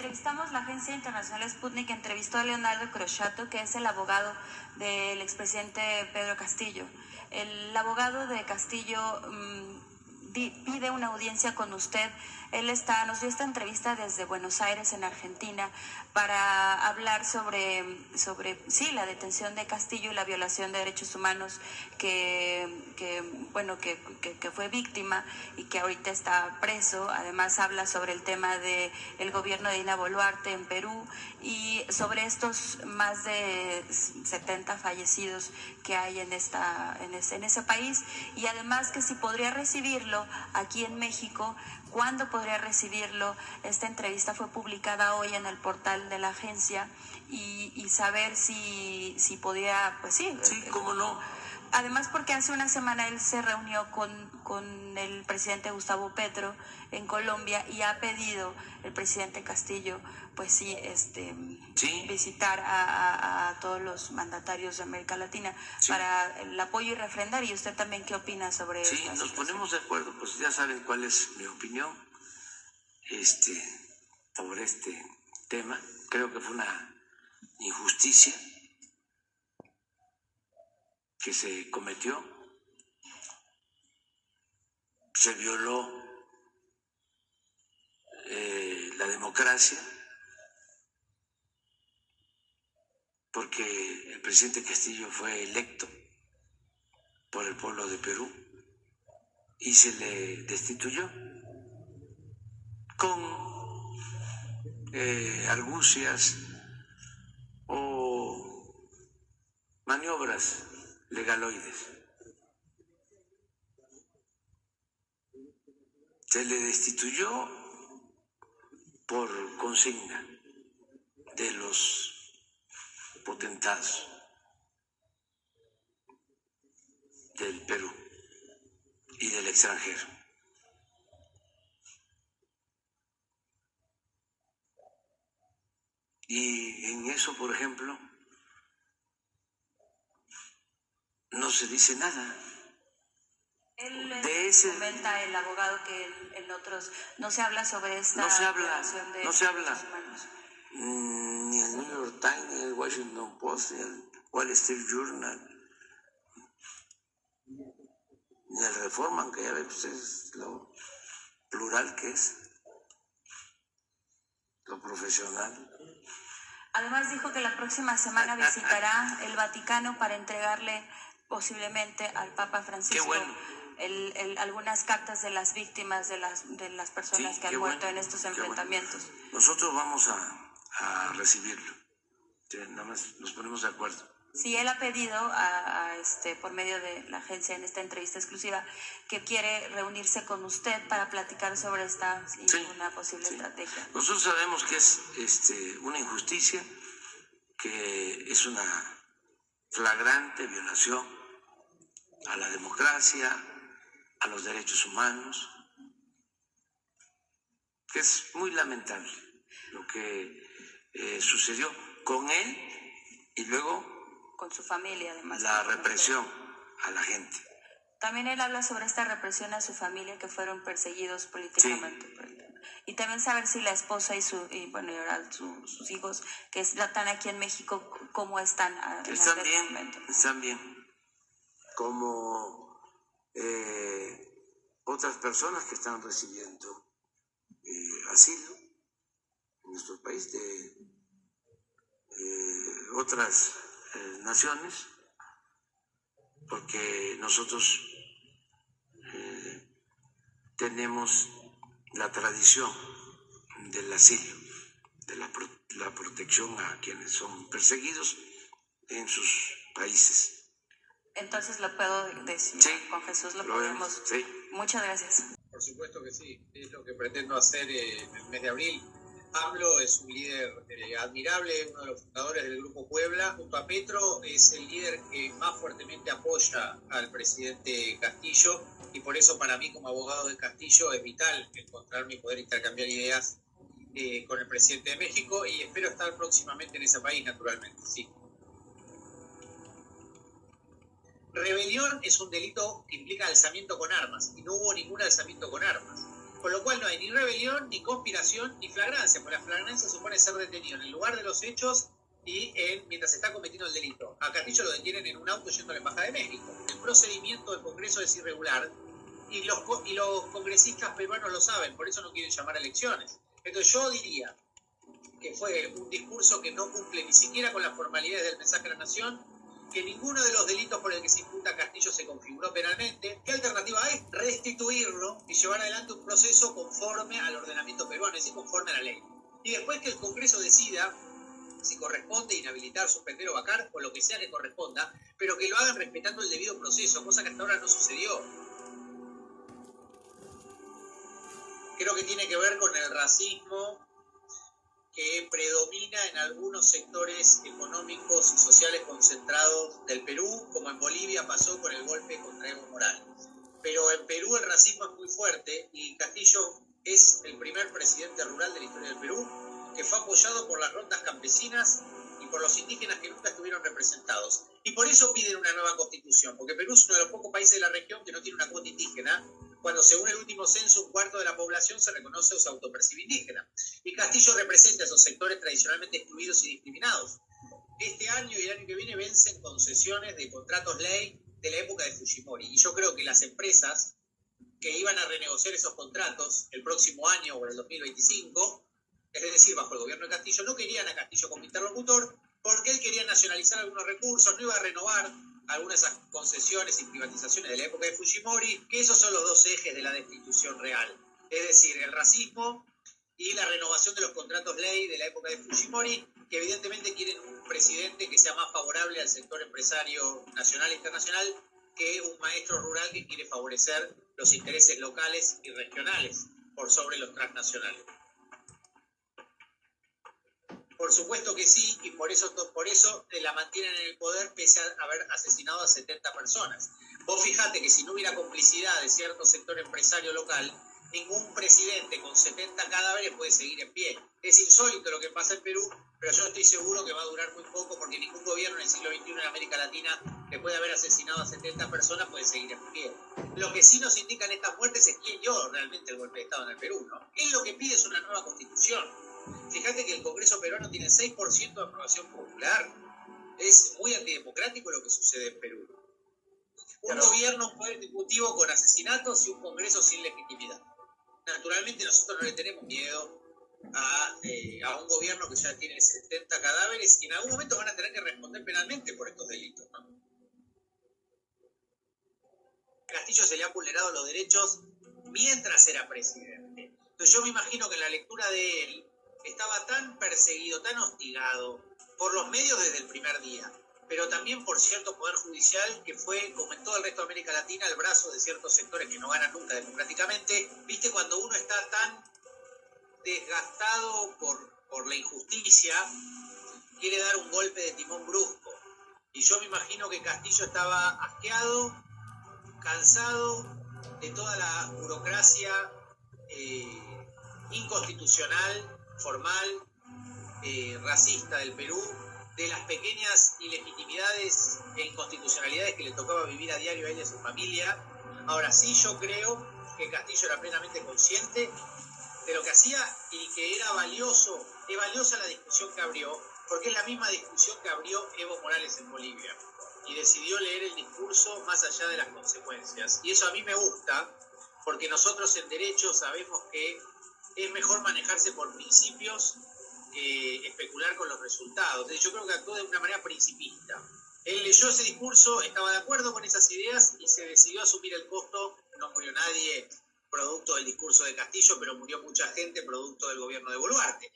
entrevistamos, la agencia internacional Sputnik entrevistó a Leonardo Crociato, que es el abogado del expresidente Pedro Castillo. El abogado de Castillo pide una audiencia con usted. Él nos dio esta entrevista desde Buenos Aires, en Argentina, para hablar sobre la detención de Castillo y la violación de derechos humanos que fue víctima y que ahorita está preso. Además habla sobre el tema de el gobierno de Dina Boluarte en Perú y sobre estos más de 70 fallecidos que hay en ese país, y además que si podría recibirlo aquí en México, ¿cuándo podría recibirlo? Esta entrevista fue publicada hoy en el portal de la agencia y saber si podía, pues sí. Sí, cómo no. Además, porque hace una semana él se reunió con el presidente Gustavo Petro en Colombia y ha pedido el presidente Castillo, pues sí, visitar a todos los mandatarios de América Latina para el apoyo y refrendar. ¿Y usted también qué opina sobre eso? Sí, nos ponemos de acuerdo, pues ya saben cuál es mi opinión sobre este tema. Creo que fue una injusticia que se cometió, se violó la democracia, porque el presidente Castillo fue electo por el pueblo de Perú y se le destituyó con argucias o maniobras legaloides. Se le destituyó por consigna de los potentados del Perú y del extranjero. Y en eso, por ejemplo, no se dice nada. Comenta el abogado que en otros no se habla sobre esta violación de derechos humanos. Ni el New York Times, ni el Washington Post, ni el Wall Street Journal, ni el Reforma, que ya ven ustedes lo plural que es, lo profesional. Además dijo que la próxima semana visitará el Vaticano para entregarle posiblemente al Papa Francisco. Qué bueno. Algunas cartas de las víctimas, de las personas que han muerto en estos enfrentamientos. Bueno. Nosotros vamos a recibirlo. Nada más nos ponemos de acuerdo. Sí, él ha pedido por medio de la agencia en esta entrevista exclusiva que quiere reunirse con usted para platicar sobre una posible estrategia. Nosotros sabemos que es una injusticia, que es una flagrante violación a la democracia, a los derechos humanos, que es muy lamentable lo que sucedió con él y luego con su familia, además. La represión a la gente. También él habla sobre esta represión a su familia, que fueron perseguidos políticamente. Sí. Y también saber si la esposa y sus hijos, que están aquí en México, ¿cómo están? Están bien, están bien. Como otras personas que están recibiendo asilo en nuestro país de otras naciones, porque nosotros tenemos la tradición del asilo, de la protección a quienes son perseguidos en sus países. Entonces lo puedo decir, sí, con Jesús lo podemos. Sí. Muchas gracias. Por supuesto que sí, es lo que pretendo hacer en el mes de abril. Pablo es un líder admirable, uno de los fundadores del Grupo Puebla. Junto a Petro es el líder que más fuertemente apoya al presidente Castillo, y por eso para mí, como abogado de Castillo, es vital encontrarme y poder intercambiar ideas con el presidente de México, y espero estar próximamente en ese país, naturalmente, sí. Rebelión es un delito que implica alzamiento con armas, y no hubo ningún alzamiento con armas. Con lo cual no hay ni rebelión, ni conspiración, ni flagrancia, porque la flagrancia supone ser detenido en el lugar de los hechos y mientras se está cometiendo el delito. A Castillo lo detienen en un auto yendo a la Embajada de México. El procedimiento del Congreso es irregular y los congresistas peruanos lo saben, por eso no quieren llamar a elecciones. Entonces yo diría que fue un discurso que no cumple ni siquiera con las formalidades del mensaje a la nación, que ninguno de los delitos por el que se imputa a Castillo se configuró penalmente. ¿Qué alternativa hay? Restituirlo y llevar adelante un proceso conforme al ordenamiento peruano, es decir, conforme a la ley. Y después que el Congreso decida si corresponde inhabilitar, suspender o vacar, o lo que sea que corresponda, pero que lo hagan respetando el debido proceso, cosa que hasta ahora no sucedió. Creo que tiene que ver con el racismo que predomina en algunos sectores económicos y sociales concentrados del Perú, como en Bolivia pasó con el golpe contra Evo Morales. Pero en Perú el racismo es muy fuerte y Castillo es el primer presidente rural de la historia del Perú, que fue apoyado por las rondas campesinas y por los indígenas que nunca estuvieron representados. Y por eso piden una nueva constitución, porque Perú es uno de los pocos países de la región que no tiene una cuota indígena, cuando según el último censo un cuarto de la población se reconoce o se autopercibe indígena. Y Castillo representa a esos sectores tradicionalmente excluidos y discriminados. Este año y el año que viene vencen concesiones de contratos ley de la época de Fujimori. Y yo creo que las empresas que iban a renegociar esos contratos el próximo año o el 2025, es decir, bajo el gobierno de Castillo, no querían a Castillo como interlocutor porque él quería nacionalizar algunos recursos, no iba a renovar algunas de esas concesiones y privatizaciones de la época de Fujimori, que esos son los dos ejes de la destitución real. Es decir, el racismo y la renovación de los contratos ley de la época de Fujimori, que evidentemente quieren un presidente que sea más favorable al sector empresario nacional e internacional que un maestro rural que quiere favorecer los intereses locales y regionales por sobre los transnacionales. Por supuesto que sí, y por eso la mantienen en el poder pese a haber asesinado a 70 personas. Vos fijate que si no hubiera complicidad de cierto sector empresario local, ningún presidente con 70 cadáveres puede seguir en pie. Es insólito lo que pasa en Perú, pero yo estoy seguro que va a durar muy poco porque ningún gobierno en el siglo XXI en América Latina que puede haber asesinado a 70 personas puede seguir en pie. Lo que sí nos indican estas muertes es quién dio realmente el golpe de Estado en el Perú, ¿no? Él lo que pide es una nueva constitución. Fíjate que el Congreso peruano tiene 6% de aprobación popular. Es muy antidemocrático lo que sucede en Perú. Un gobierno, un poder ejecutivo con asesinatos y un Congreso sin legitimidad. Naturalmente nosotros no le tenemos miedo a un gobierno que ya tiene 70 cadáveres y en algún momento van a tener que responder penalmente por estos delitos, ¿no? A Castillo se le han vulnerado los derechos mientras era presidente. Entonces yo me imagino que en la lectura de él estaba tan perseguido, tan hostigado por los medios desde el primer día, pero también por cierto poder judicial que fue, como en todo el resto de América Latina, el brazo de ciertos sectores que no ganan nunca democráticamente. Viste, cuando uno está tan desgastado por la injusticia, quiere dar un golpe de timón brusco. Y yo me imagino que Castillo estaba asqueado, cansado de toda la burocracia inconstitucional, formal, racista del Perú, de las pequeñas ilegitimidades e inconstitucionalidades que le tocaba vivir a diario a él y a su familia. Ahora sí, yo creo que Castillo era plenamente consciente de lo que hacía y que era valiosa la discusión que abrió, porque es la misma discusión que abrió Evo Morales en Bolivia, y decidió leer el discurso más allá de las consecuencias. Y eso a mí me gusta, porque nosotros en derecho sabemos que es mejor manejarse por principios que especular con los resultados. Yo creo que actuó de una manera principista. Él leyó ese discurso, estaba de acuerdo con esas ideas y se decidió asumir el costo. No murió nadie producto del discurso de Castillo, pero murió mucha gente producto del gobierno de Boluarte.